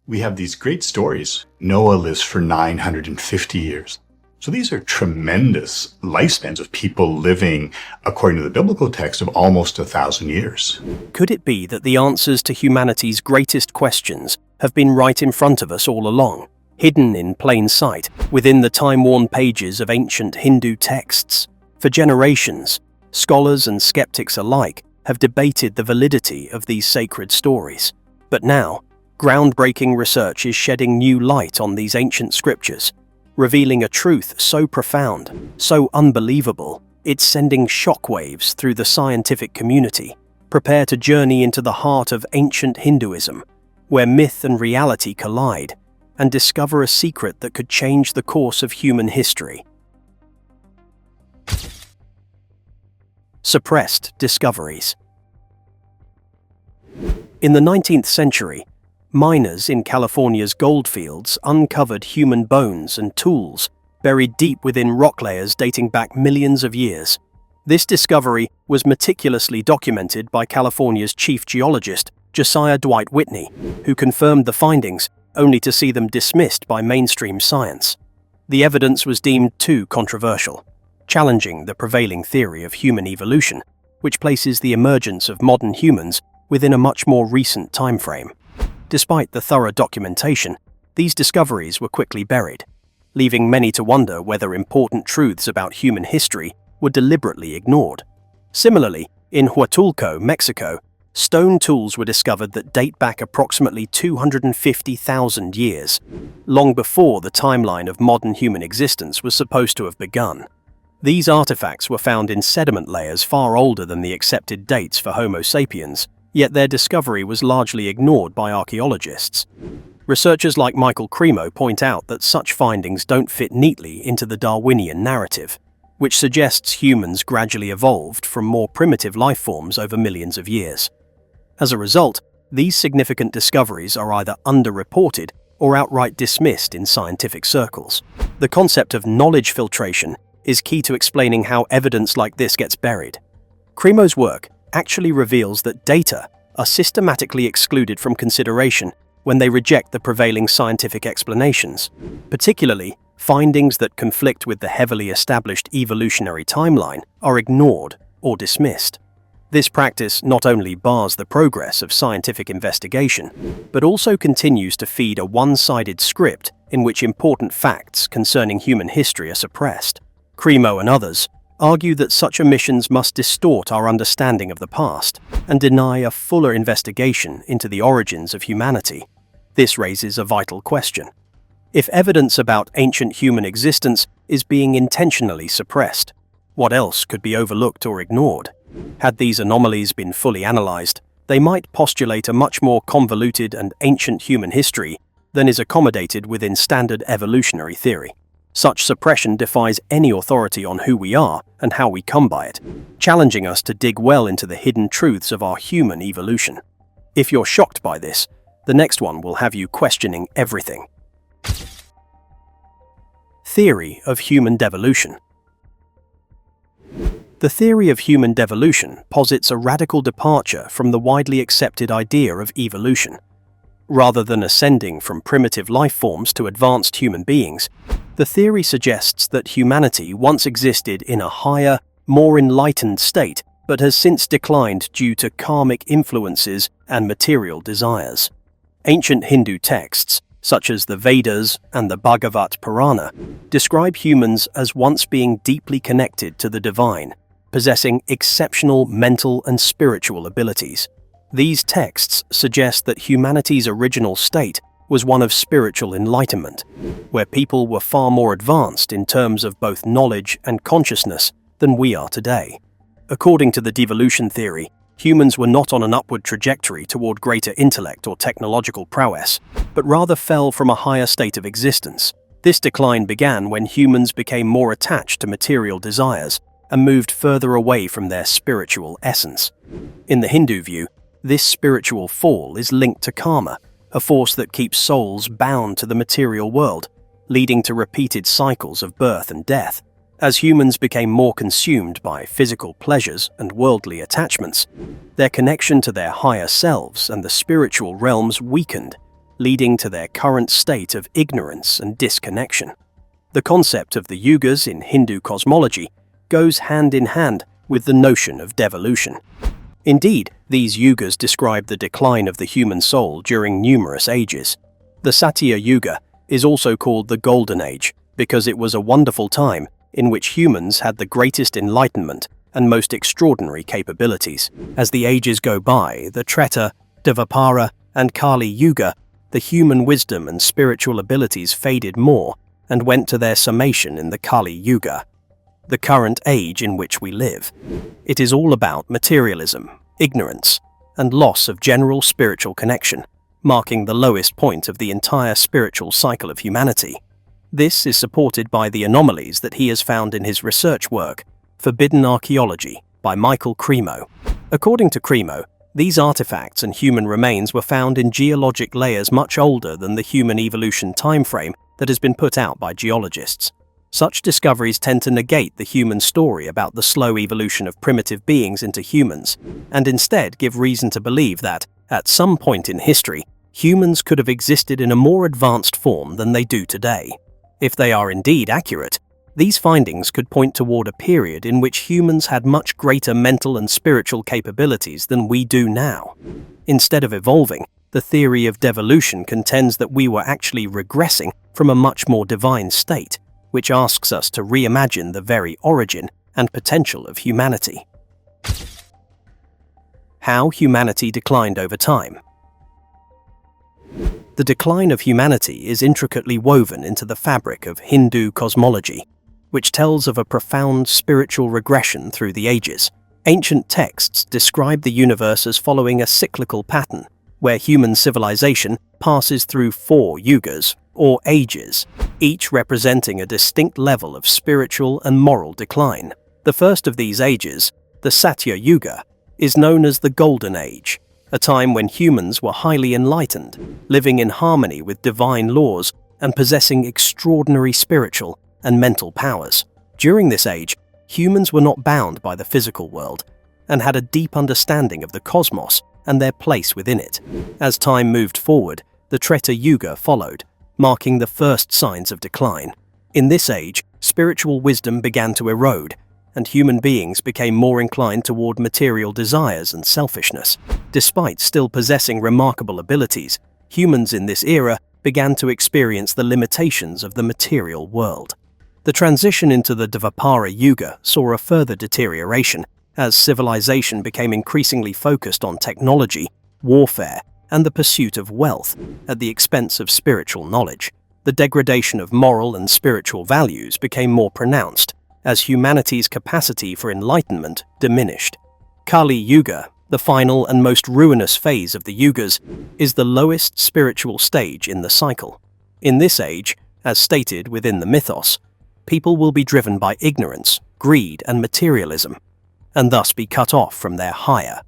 We have these great stories. Noah lives for 950 years. So these are tremendous lifespans of people living, according to the biblical text, of almost 1,000 years. Could it be that the answers to humanity's greatest questions have been right in front of us all along, hidden in plain sight within the time-worn pages of ancient Hindu texts? For generations, scholars and skeptics alike have debated the validity of these sacred stories. But now, groundbreaking research is shedding new light on these ancient scriptures, revealing a truth so profound, so unbelievable, it's sending shockwaves through the scientific community. Prepare to journey into the heart of ancient Hinduism, where myth and reality collide, and discover a secret that could change the course of human history. Suppressed discoveries. In the 19th century, miners in California's goldfields uncovered human bones and tools buried deep within rock layers dating back millions of years. This discovery was meticulously documented by California's chief geologist, Josiah Dwight Whitney, who confirmed the findings, only to see them dismissed by mainstream science. The evidence was deemed too controversial, challenging the prevailing theory of human evolution, which places the emergence of modern humans within a much more recent time frame. Despite the thorough documentation, these discoveries were quickly buried, leaving many to wonder whether important truths about human history were deliberately ignored. Similarly, in Huatulco, Mexico, stone tools were discovered that date back approximately 250,000 years, long before the timeline of modern human existence was supposed to have begun. These artifacts were found in sediment layers far older than the accepted dates for Homo sapiens, yet their discovery was largely ignored by archaeologists. Researchers like Michael Cremo point out that such findings don't fit neatly into the Darwinian narrative, which suggests humans gradually evolved from more primitive life forms over millions of years. As a result, these significant discoveries are either underreported or outright dismissed in scientific circles. The concept of knowledge filtration is key to explaining how evidence like this gets buried. Cremo's work actually reveals that data are systematically excluded from consideration when they reject the prevailing scientific explanations. Particularly, findings that conflict with the heavily established evolutionary timeline are ignored or dismissed. This practice not only bars the progress of scientific investigation, but also continues to feed a one-sided script in which important facts concerning human history are suppressed. Cremo and others argue that such omissions must distort our understanding of the past and deny a fuller investigation into the origins of humanity. This raises a vital question. If evidence about ancient human existence is being intentionally suppressed, what else could be overlooked or ignored? Had these anomalies been fully analyzed, they might postulate a much more convoluted and ancient human history than is accommodated within standard evolutionary theory. Such suppression defies any authority on who we are and how we come by it, challenging us to dig well into the hidden truths of our human evolution. If you're shocked by this, the next one will have you questioning everything. Theory of human devolution. The theory of human devolution posits a radical departure from the widely accepted idea of evolution. Rather than ascending from primitive life forms to advanced human beings, the theory suggests that humanity once existed in a higher, more enlightened state, but has since declined due to karmic influences and material desires. Ancient Hindu texts, such as the Vedas and the Bhagavat Purana, describe humans as once being deeply connected to the divine, possessing exceptional mental and spiritual abilities. These texts suggest that humanity's original state was one of spiritual enlightenment, where people were far more advanced in terms of both knowledge and consciousness than we are today. According to the devolution theory, humans were not on an upward trajectory toward greater intellect or technological prowess, but rather fell from a higher state of existence. This decline began when humans became more attached to material desires and moved further away from their spiritual essence. In the Hindu view, this spiritual fall is linked to karma, a force that keeps souls bound to the material world, leading to repeated cycles of birth and death. As humans became more consumed by physical pleasures and worldly attachments, their connection to their higher selves and the spiritual realms weakened, leading to their current state of ignorance and disconnection. The concept of the Yugas in Hindu cosmology goes hand in hand with the notion of devolution. Indeed, these Yugas describe the decline of the human soul during numerous ages. The Satya Yuga is also called the Golden Age because it was a wonderful time in which humans had the greatest enlightenment and most extraordinary capabilities. As the ages go by, the Treta, Dvapara, and Kali Yuga, the human wisdom and spiritual abilities faded more and went to their summation in the Kali Yuga, the current age in which we live. It is all about materialism, ignorance, and loss of general spiritual connection, marking the lowest point of the entire spiritual cycle of humanity. This is supported by the anomalies that he has found in his research work, Forbidden Archaeology, by Michael Cremo. According to Cremo, these artifacts and human remains were found in geologic layers much older than the human evolution timeframe that has been put out by geologists. Such discoveries tend to negate the human story about the slow evolution of primitive beings into humans, and instead give reason to believe that, at some point in history, humans could have existed in a more advanced form than they do today. If they are indeed accurate, these findings could point toward a period in which humans had much greater mental and spiritual capabilities than we do now. Instead of evolving, the theory of devolution contends that we were actually regressing from a much more divine state, which asks us to reimagine the very origin and potential of humanity. How humanity declined over time. The decline of humanity is intricately woven into the fabric of Hindu cosmology, which tells of a profound spiritual regression through the ages. Ancient texts describe the universe as following a cyclical pattern, where human civilization passes through 4 yugas, or ages, each representing a distinct level of spiritual and moral decline. The first of these ages, the Satya Yuga, is known as the Golden Age, a time when humans were highly enlightened, living in harmony with divine laws and possessing extraordinary spiritual and mental powers. During this age, humans were not bound by the physical world and had a deep understanding of the cosmos and their place within it. As time moved forward, the Treta Yuga followed, marking the first signs of decline. In this age, spiritual wisdom began to erode, and human beings became more inclined toward material desires and selfishness. Despite still possessing remarkable abilities, humans in this era began to experience the limitations of the material world. The transition into the Dvapara Yuga saw a further deterioration as civilization became increasingly focused on technology, warfare, and the pursuit of wealth at the expense of spiritual knowledge. The degradation of moral and spiritual values became more pronounced as humanity's capacity for enlightenment diminished. Kali Yuga, the final and most ruinous phase of the Yugas, is the lowest spiritual stage in the cycle. In this age, as stated within the mythos, people will be driven by ignorance, greed, and materialism, and thus be cut off from their higher.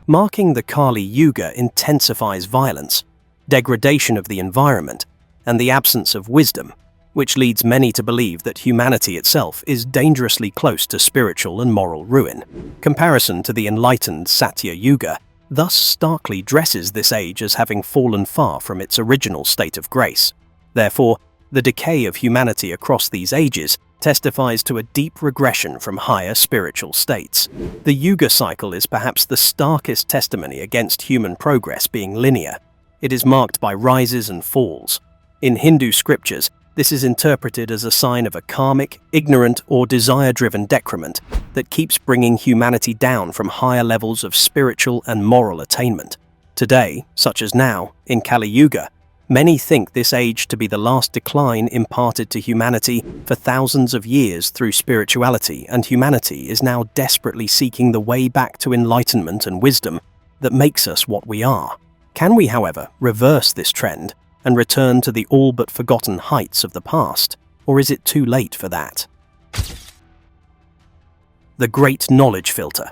Marking the Kali Yuga intensifies violence, degradation of the environment, and the absence of wisdom, which leads many to believe that humanity itself is dangerously close to spiritual and moral ruin. Comparison to the enlightened Satya Yuga thus starkly dresses this age as having fallen far from its original state of grace. Therefore, the decay of humanity across these ages testifies to a deep regression from higher spiritual states. The Yuga cycle is perhaps the starkest testimony against human progress being linear. It is marked by rises and falls. In Hindu scriptures, this is interpreted as a sign of a karmic, ignorant, or desire-driven decrement that keeps bringing humanity down from higher levels of spiritual and moral attainment. Today, such as now, in Kali Yuga, many think this age to be the last decline imparted to humanity for thousands of years through spirituality, and humanity is now desperately seeking the way back to enlightenment and wisdom that makes us what we are. Can we, however, reverse this trend and return to the all but forgotten heights of the past, or is it too late for that? The Great Knowledge Filter.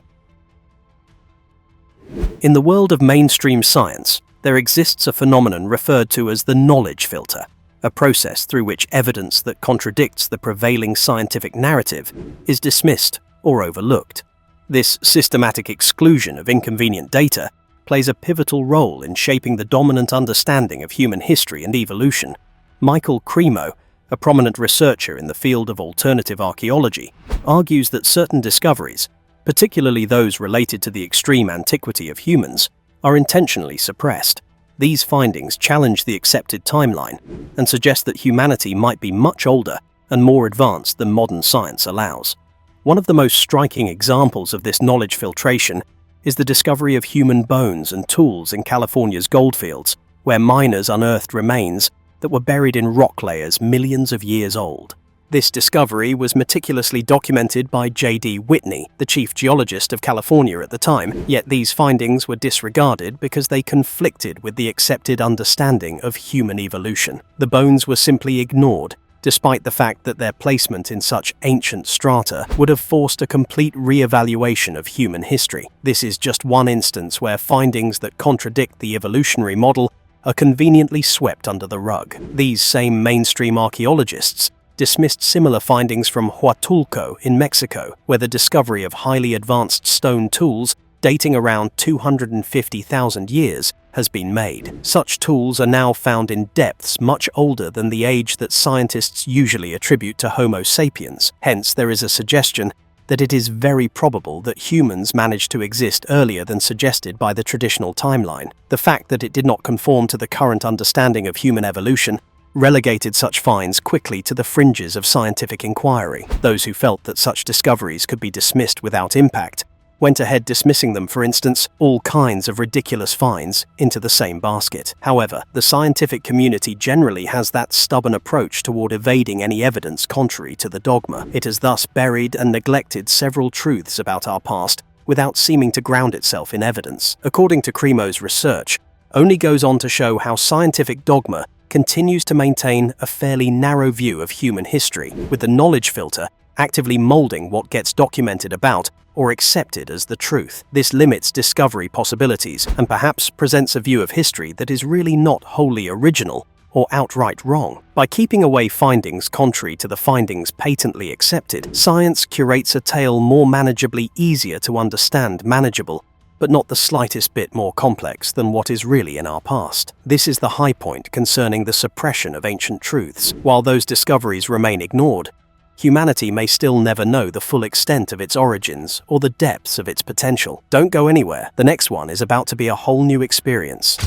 In the world of mainstream science, there exists a phenomenon referred to as the knowledge filter, a process through which evidence that contradicts the prevailing scientific narrative is dismissed or overlooked. This systematic exclusion of inconvenient data plays a pivotal role in shaping the dominant understanding of human history and evolution. Michael Cremo, a prominent researcher in the field of alternative archaeology, argues that certain discoveries, particularly those related to the extreme antiquity of humans, are intentionally suppressed. These findings challenge the accepted timeline and suggest that humanity might be much older and more advanced than modern science allows. One of the most striking examples of this knowledge filtration is the discovery of human bones and tools in California's goldfields, where miners unearthed remains that were buried in rock layers millions of years old. This discovery was meticulously documented by J.D. Whitney, the chief geologist of California at the time, yet these findings were disregarded because they conflicted with the accepted understanding of human evolution. The bones were simply ignored, despite the fact that their placement in such ancient strata would have forced a complete re-evaluation of human history. This is just one instance where findings that contradict the evolutionary model are conveniently swept under the rug. These same mainstream archaeologists dismissed similar findings from Huatulco in Mexico, where the discovery of highly advanced stone tools dating around 250,000 years has been made. Such tools are now found in depths much older than the age that scientists usually attribute to Homo sapiens. Hence, there is a suggestion that it is very probable that humans managed to exist earlier than suggested by the traditional timeline. The fact that it did not conform to the current understanding of human evolution relegated such finds quickly to the fringes of scientific inquiry. Those who felt that such discoveries could be dismissed without impact went ahead dismissing them, for instance, all kinds of ridiculous finds, into the same basket. However, the scientific community generally has that stubborn approach toward evading any evidence contrary to the dogma. It has thus buried and neglected several truths about our past without seeming to ground itself in evidence. According to Cremo's research, only goes on to show how scientific dogma continues to maintain a fairly narrow view of human history, with the knowledge filter actively molding what gets documented about or accepted as the truth. This limits discovery possibilities and perhaps presents a view of history that is really not wholly original or outright wrong. By keeping away findings contrary to the findings patently accepted, science curates a tale more manageably easier to understand, manageable, but not the slightest bit more complex than what is really in our past. This is the high point concerning the suppression of ancient truths. While those discoveries remain ignored, humanity may still never know the full extent of its origins or the depths of its potential. Don't go anywhere. The next one is about to be a whole new experience.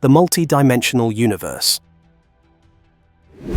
The multi-dimensional universe.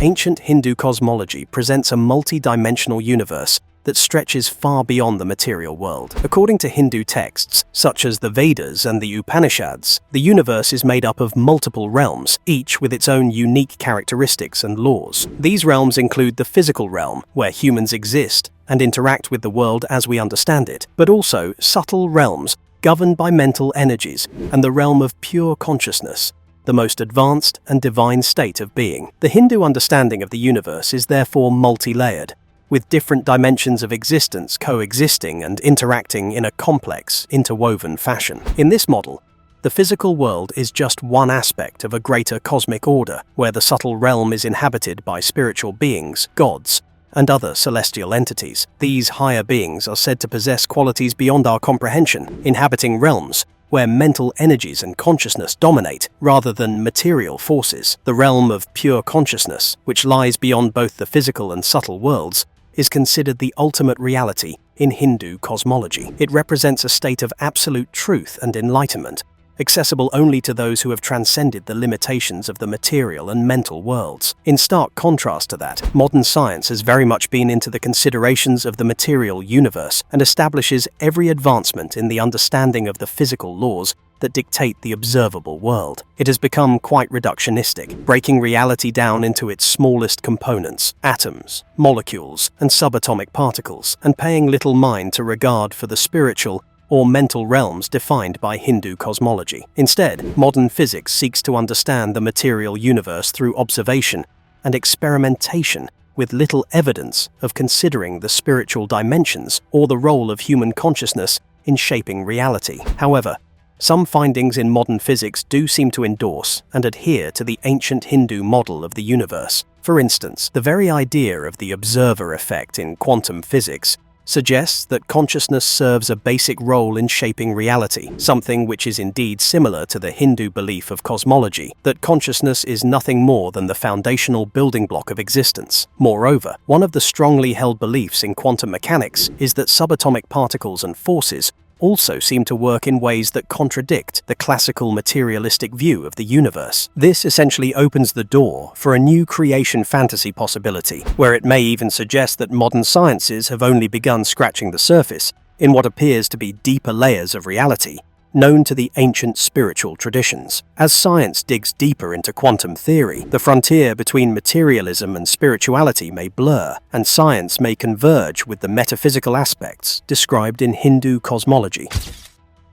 Ancient Hindu cosmology presents a multi-dimensional universe that stretches far beyond the material world. According to Hindu texts, such as the Vedas and the Upanishads, the universe is made up of multiple realms, each with its own unique characteristics and laws. These realms include the physical realm, where humans exist and interact with the world as we understand it, but also subtle realms governed by mental energies, and the realm of pure consciousness, the most advanced and divine state of being. The Hindu understanding of the universe is therefore multi-layered, with different dimensions of existence coexisting and interacting in a complex, interwoven fashion. In this model, the physical world is just one aspect of a greater cosmic order, where the subtle realm is inhabited by spiritual beings, gods, and other celestial entities. These higher beings are said to possess qualities beyond our comprehension, inhabiting realms where mental energies and consciousness dominate rather than material forces. The realm of pure consciousness, which lies beyond both the physical and subtle worlds, is considered the ultimate reality in Hindu cosmology. It represents a state of absolute truth and enlightenment, accessible only to those who have transcended the limitations of the material and mental worlds. In stark contrast to that, modern science has very much been into the considerations of the material universe and establishes every advancement in the understanding of the physical laws that dictate the observable world. It has become quite reductionistic, breaking reality down into its smallest components, atoms, molecules, and subatomic particles, and paying little mind to regard for the spiritual or mental realms defined by Hindu cosmology. Instead, modern physics seeks to understand the material universe through observation and experimentation, with little evidence of considering the spiritual dimensions or the role of human consciousness in shaping reality. However, some findings in modern physics do seem to endorse and adhere to the ancient Hindu model of the universe. For instance, the very idea of the observer effect in quantum physics suggests that consciousness serves a basic role in shaping reality, something which is indeed similar to the Hindu belief of cosmology, that consciousness is nothing more than the foundational building block of existence. Moreover, one of the strongly held beliefs in quantum mechanics is that subatomic particles and forces also seem to work in ways that contradict the classical materialistic view of the universe. This essentially opens the door for a new creation fantasy possibility, where it may even suggest that modern sciences have only begun scratching the surface in what appears to be deeper layers of reality, known to the ancient spiritual traditions. As science digs deeper into quantum theory, the frontier between materialism and spirituality may blur, and science may converge with the metaphysical aspects described in Hindu cosmology.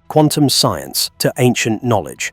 Quantum science to ancient knowledge.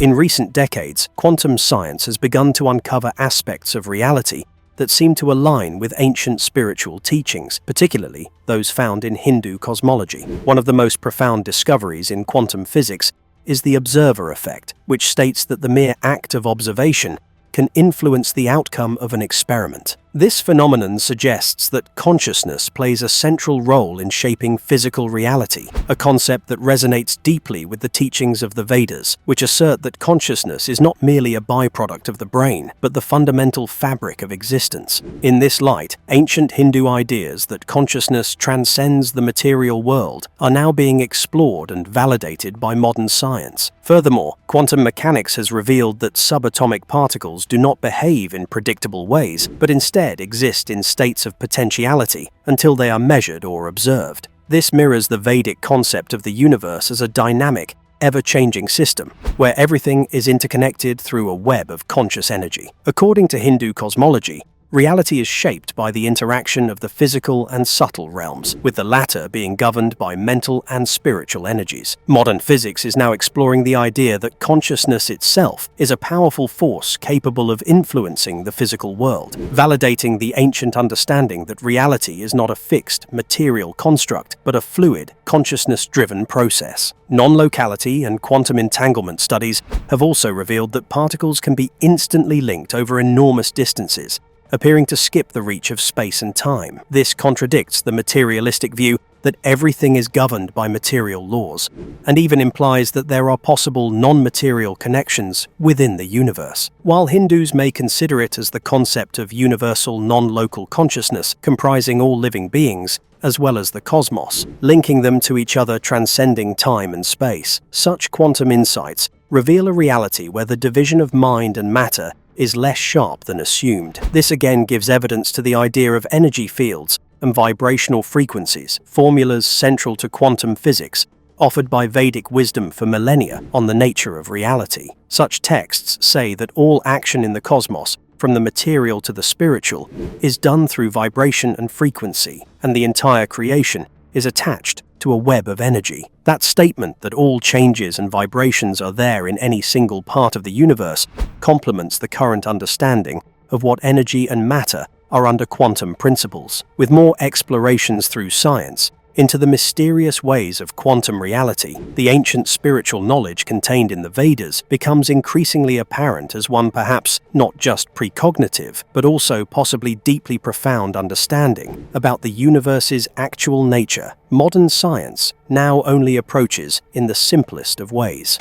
In recent decades, quantum science has begun to uncover aspects of reality that seem to align with ancient spiritual teachings, particularly those found in Hindu cosmology. One of the most profound discoveries in quantum physics is the observer effect, which states that the mere act of observation can influence the outcome of an experiment. This phenomenon suggests that consciousness plays a central role in shaping physical reality, a concept that resonates deeply with the teachings of the Vedas, which assert that consciousness is not merely a byproduct of the brain, but the fundamental fabric of existence. In this light, ancient Hindu ideas that consciousness transcends the material world are now being explored and validated by modern science. Furthermore, quantum mechanics has revealed that subatomic particles do not behave in predictable ways, but instead exist in states of potentiality until they are measured or observed. This mirrors the Vedic concept of the universe as a dynamic, ever-changing system, where everything is interconnected through a web of conscious energy. According to Hindu cosmology, reality is shaped by the interaction of the physical and subtle realms, with the latter being governed by mental and spiritual energies. Modern physics is now exploring the idea that consciousness itself is a powerful force capable of influencing the physical world, validating the ancient understanding that reality is not a fixed, material construct, but a fluid, consciousness-driven process. Non-locality and quantum entanglement studies have also revealed that particles can be instantly linked over enormous distances, appearing to skip the reach of space and time. This contradicts the materialistic view that everything is governed by material laws, and even implies that there are possible non-material connections within the universe. While Hindus may consider it as the concept of universal non-local consciousness comprising all living beings, as well as the cosmos, linking them to each other transcending time and space, such quantum insights reveal a reality where the division of mind and matter is less sharp than assumed. This again gives evidence to the idea of energy fields and vibrational frequencies, formulas central to quantum physics, offered by Vedic wisdom for millennia on the nature of reality. Such texts say that all action in the cosmos, from the material to the spiritual, is done through vibration and frequency, and the entire creation is attached to a web of energy. That statement that all changes and vibrations are there in any single part of the universe complements the current understanding of what energy and matter are under quantum principles. With more explorations through science into the mysterious ways of quantum reality, the ancient spiritual knowledge contained in the Vedas becomes increasingly apparent as one perhaps not just precognitive, but also possibly deeply profound understanding about the universe's actual nature. Modern science now only approaches in the simplest of ways.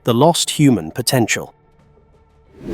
The lost human potential.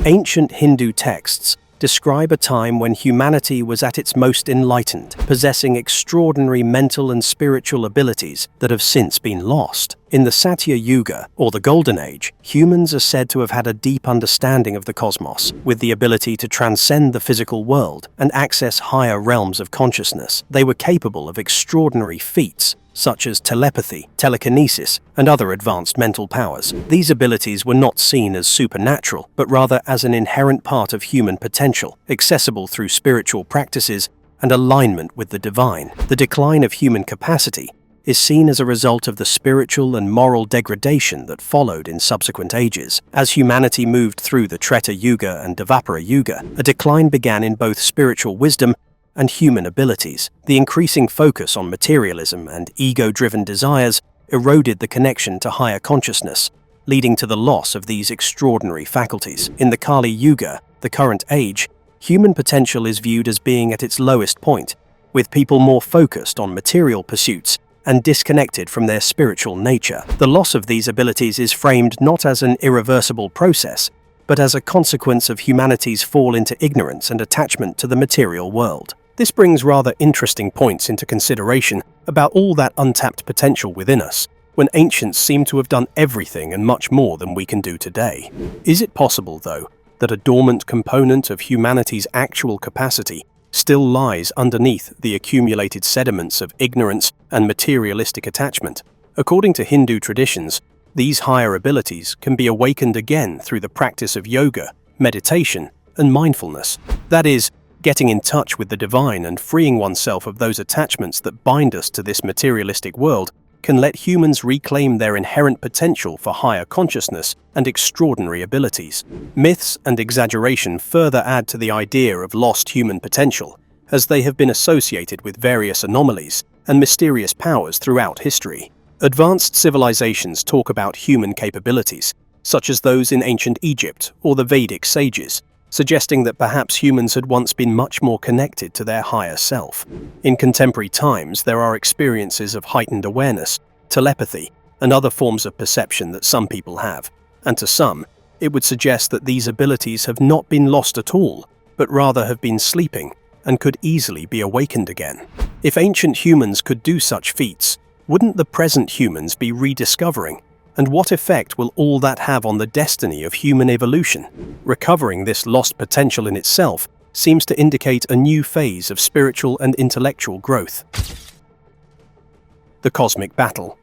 Ancient Hindu texts describe a time when humanity was at its most enlightened, possessing extraordinary mental and spiritual abilities that have since been lost. In the Satya Yuga, or the Golden Age, humans are said to have had a deep understanding of the cosmos, with the ability to transcend the physical world and access higher realms of consciousness. They were capable of extraordinary feats, such as telepathy, telekinesis, and other advanced mental powers. These abilities were not seen as supernatural, but rather as an inherent part of human potential, accessible through spiritual practices and alignment with the divine. The decline of human capacity is seen as a result of the spiritual and moral degradation that followed in subsequent ages. As humanity moved through the Treta Yuga and Dvapara Yuga, a decline began in both spiritual wisdom and human abilities. The increasing focus on materialism and ego-driven desires eroded the connection to higher consciousness, leading to the loss of these extraordinary faculties. In the Kali Yuga, the current age, human potential is viewed as being at its lowest point, with people more focused on material pursuits and disconnected from their spiritual nature. The loss of these abilities is framed not as an irreversible process, but as a consequence of humanity's fall into ignorance and attachment to the material world. This brings rather interesting points into consideration about all that untapped potential within us, when ancients seem to have done everything and much more than we can do today. Is it possible, though, that a dormant component of humanity's actual capacity still lies underneath the accumulated sediments of ignorance and materialistic attachment? According to Hindu traditions, these higher abilities can be awakened again through the practice of yoga, meditation, and mindfulness. That is, getting in touch with the divine and freeing oneself of those attachments that bind us to this materialistic world can let humans reclaim their inherent potential for higher consciousness and extraordinary abilities. Myths and exaggeration further add to the idea of lost human potential, as they have been associated with various anomalies and mysterious powers throughout history. Advanced civilizations talk about human capabilities, such as those in ancient Egypt or the Vedic sages, suggesting that perhaps humans had once been much more connected to their higher self. In contemporary times, there are experiences of heightened awareness, telepathy, and other forms of perception that some people have, and to some, it would suggest that these abilities have not been lost at all, but rather have been sleeping and could easily be awakened again. If ancient humans could do such feats, wouldn't the present humans be rediscovering? And what effect will all that have on the destiny of human evolution? Recovering this lost potential in itself seems to indicate a new phase of spiritual and intellectual growth. The cosmic battle.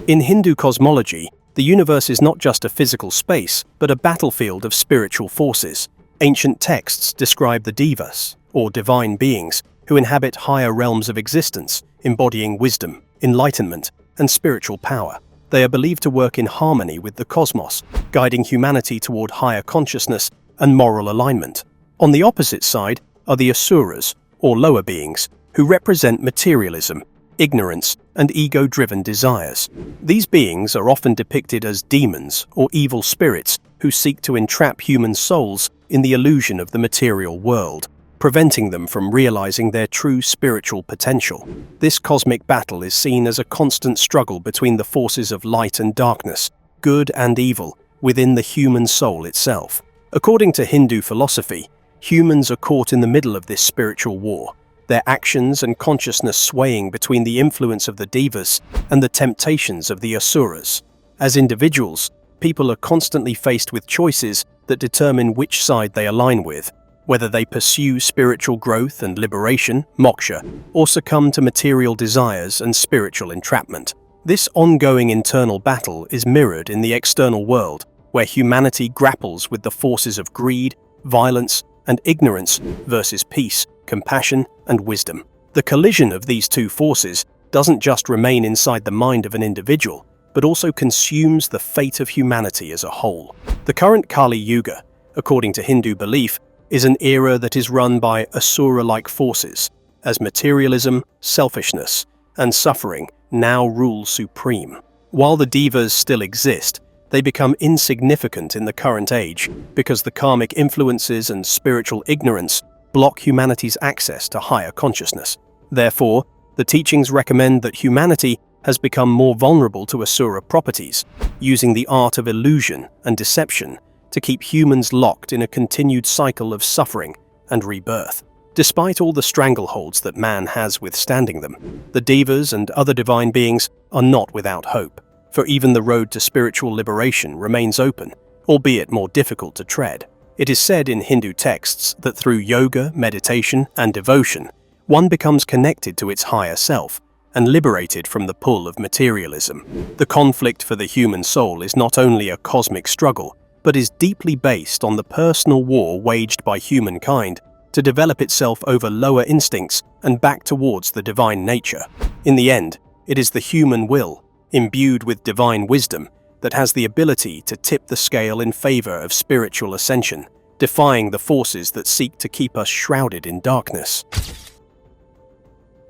In Hindu cosmology, the universe is not just a physical space, but a battlefield of spiritual forces. Ancient texts describe the devas, or divine beings, who inhabit higher realms of existence, embodying wisdom, enlightenment, and spiritual power. They are believed to work in harmony with the cosmos, guiding humanity toward higher consciousness and moral alignment. On the opposite side are the asuras, or lower beings, who represent materialism, ignorance, and ego-driven desires. These beings are often depicted as demons or evil spirits who seek to entrap human souls in the illusion of the material world, preventing them from realizing their true spiritual potential. This cosmic battle is seen as a constant struggle between the forces of light and darkness, good and evil, within the human soul itself. According to Hindu philosophy, humans are caught in the middle of this spiritual war, their actions and consciousness swaying between the influence of the devas and the temptations of the asuras. As individuals, people are constantly faced with choices that determine which side they align with, whether they pursue spiritual growth and liberation, moksha, or succumb to material desires and spiritual entrapment. This ongoing internal battle is mirrored in the external world, where humanity grapples with the forces of greed, violence, and ignorance versus peace, compassion, and wisdom. The collision of these two forces doesn't just remain inside the mind of an individual, but also consumes the fate of humanity as a whole. The current Kali Yuga, according to Hindu belief, is an era that is run by asura-like forces, as materialism, selfishness, and suffering now rule supreme. While the devas still exist, they become insignificant in the current age because the karmic influences and spiritual ignorance block humanity's access to higher consciousness. Therefore, the teachings recommend that humanity has become more vulnerable to asura properties, using the art of illusion and deception to keep humans locked in a continued cycle of suffering and rebirth. Despite all the strangleholds that man has withstanding them, the devas and other divine beings are not without hope, for even the road to spiritual liberation remains open, albeit more difficult to tread. It is said in Hindu texts that through yoga, meditation, and devotion, one becomes connected to its higher self and liberated from the pull of materialism. The conflict for the human soul is not only a cosmic struggle, but is deeply based on the personal war waged by humankind to develop itself over lower instincts and back towards the divine nature. In the end, it is the human will, imbued with divine wisdom, that has the ability to tip the scale in favor of spiritual ascension, defying the forces that seek to keep us shrouded in darkness.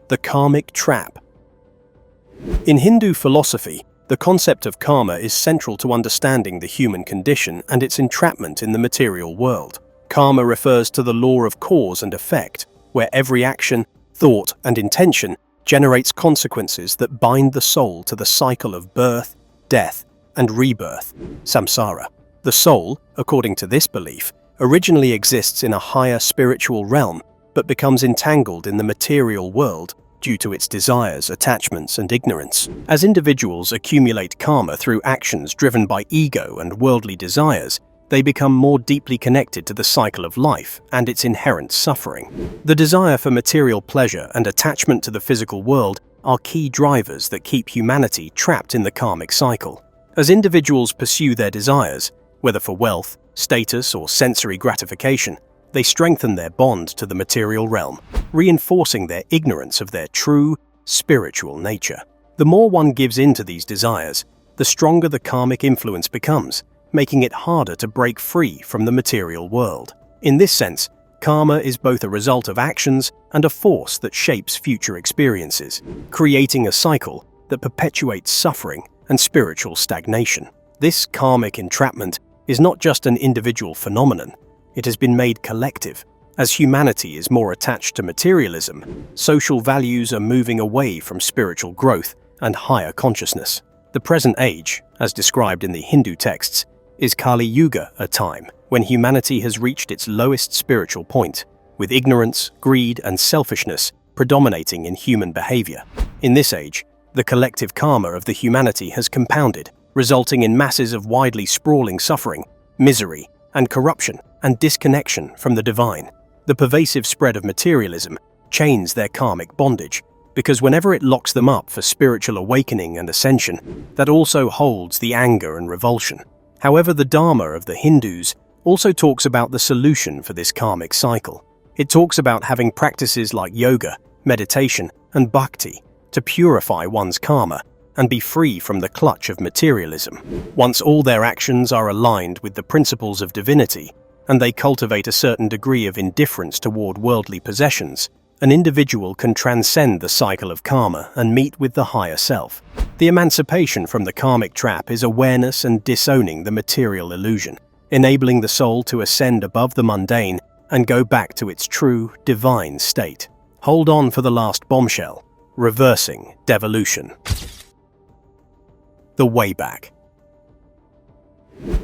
The karmic trap. In Hindu philosophy, the concept of karma is central to understanding the human condition and its entrapment in the material world. Karma refers to the law of cause and effect, where every action, thought, and intention generates consequences that bind the soul to the cycle of birth, death, and rebirth, samsara. The soul, according to this belief, originally exists in a higher spiritual realm, but becomes entangled in the material world due to its desires, attachments, and ignorance. As individuals accumulate karma through actions driven by ego and worldly desires, they become more deeply connected to the cycle of life and its inherent suffering. The desire for material pleasure and attachment to the physical world are key drivers that keep humanity trapped in the karmic cycle. As individuals pursue their desires, whether for wealth, status, or sensory gratification, they strengthen their bond to the material realm, reinforcing their ignorance of their true, spiritual nature. The more one gives in to these desires, the stronger the karmic influence becomes, making it harder to break free from the material world. In this sense, karma is both a result of actions and a force that shapes future experiences, creating a cycle that perpetuates suffering and spiritual stagnation. This karmic entrapment is not just an individual phenomenon, it has been made collective. As humanity is more attached to materialism, social values are moving away from spiritual growth and higher consciousness. The present age, as described in the Hindu texts, is Kali Yuga, a time when humanity has reached its lowest spiritual point, with ignorance, greed, and selfishness predominating in human behavior. In this age, the collective karma of the humanity has compounded, resulting in masses of widely sprawling suffering, misery, and corruption, and disconnection from the divine. The pervasive spread of materialism chains their karmic bondage, because whenever it locks them up for spiritual awakening and ascension, that also holds the anger and revulsion. However, the Dharma of the Hindus also talks about the solution for this karmic cycle. It talks about having practices like yoga, meditation, and bhakti to purify one's karma and be free from the clutch of materialism. Once all their actions are aligned with the principles of divinity, and they cultivate a certain degree of indifference toward worldly possessions, an individual can transcend the cycle of karma and meet with the higher self. The emancipation from the karmic trap is awareness and disowning the material illusion, enabling the soul to ascend above the mundane and go back to its true, divine state. Hold on for the last bombshell: reversing devolution. The way back.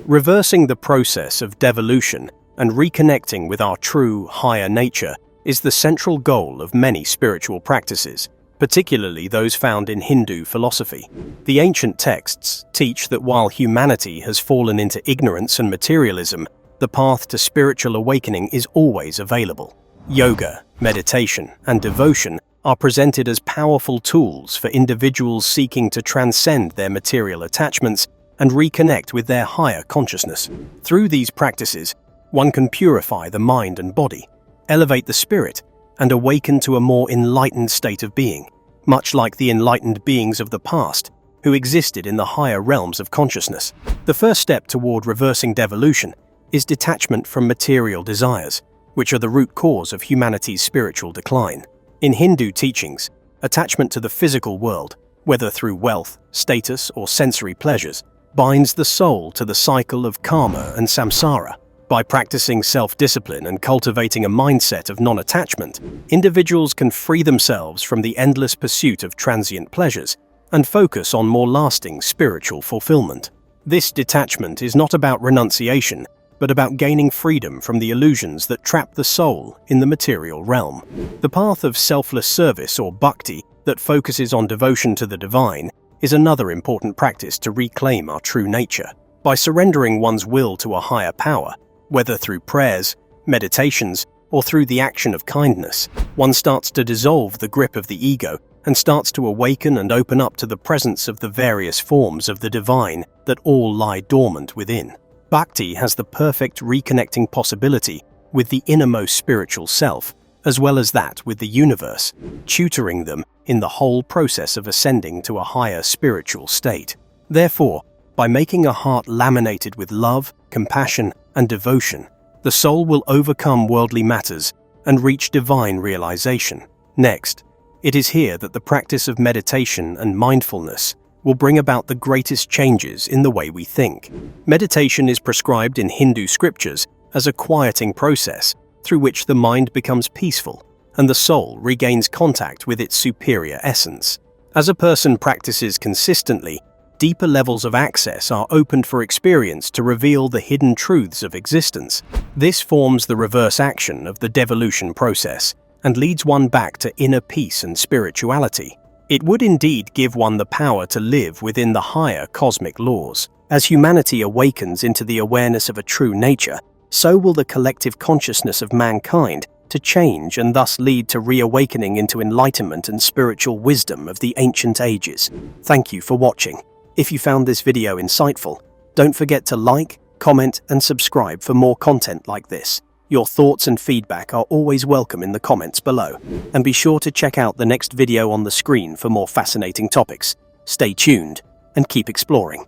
Reversing the process of devolution and reconnecting with our true, higher nature is the central goal of many spiritual practices, particularly those found in Hindu philosophy. The ancient texts teach that while humanity has fallen into ignorance and materialism, the path to spiritual awakening is always available. Yoga, meditation, and devotion are presented as powerful tools for individuals seeking to transcend their material attachments and reconnect with their higher consciousness. Through these practices, one can purify the mind and body, elevate the spirit, and awaken to a more enlightened state of being, much like the enlightened beings of the past who existed in the higher realms of consciousness. The first step toward reversing devolution is detachment from material desires, which are the root cause of humanity's spiritual decline. In Hindu teachings, attachment to the physical world, whether through wealth, status, or sensory pleasures, binds the soul to the cycle of karma and samsara. By practicing self-discipline and cultivating a mindset of non-attachment, individuals can free themselves from the endless pursuit of transient pleasures and focus on more lasting spiritual fulfillment. This detachment is not about renunciation, but about gaining freedom from the illusions that trap the soul in the material realm. The path of selfless service, or bhakti, that focuses on devotion to the divine, is another important practice to reclaim our true nature. By surrendering one's will to a higher power, whether through prayers, meditations, or through the action of kindness, one starts to dissolve the grip of the ego and starts to awaken and open up to the presence of the various forms of the divine that all lie dormant within. Bhakti has the perfect reconnecting possibility with the innermost spiritual self, as well as that with the universe, tutoring them in the whole process of ascending to a higher spiritual state. Therefore, by making a heart laminated with love, compassion, and devotion, the soul will overcome worldly matters and reach divine realization. Next, it is here that the practice of meditation and mindfulness will bring about the greatest changes in the way we think. Meditation is prescribed in Hindu scriptures as a quieting process through which the mind becomes peaceful, and the soul regains contact with its superior essence. As a person practices consistently, deeper levels of access are opened for experience to reveal the hidden truths of existence. This forms the reverse action of the devolution process and leads one back to inner peace and spirituality. It would indeed give one the power to live within the higher cosmic laws. As humanity awakens into the awareness of a true nature, so will the collective consciousness of mankind to change and thus lead to reawakening into enlightenment and spiritual wisdom of the ancient ages. Thank you for watching. If you found this video insightful, don't forget to like, comment, and subscribe for more content like this. Your thoughts and feedback are always welcome in the comments below. And be sure to check out the next video on the screen for more fascinating topics. Stay tuned and keep exploring.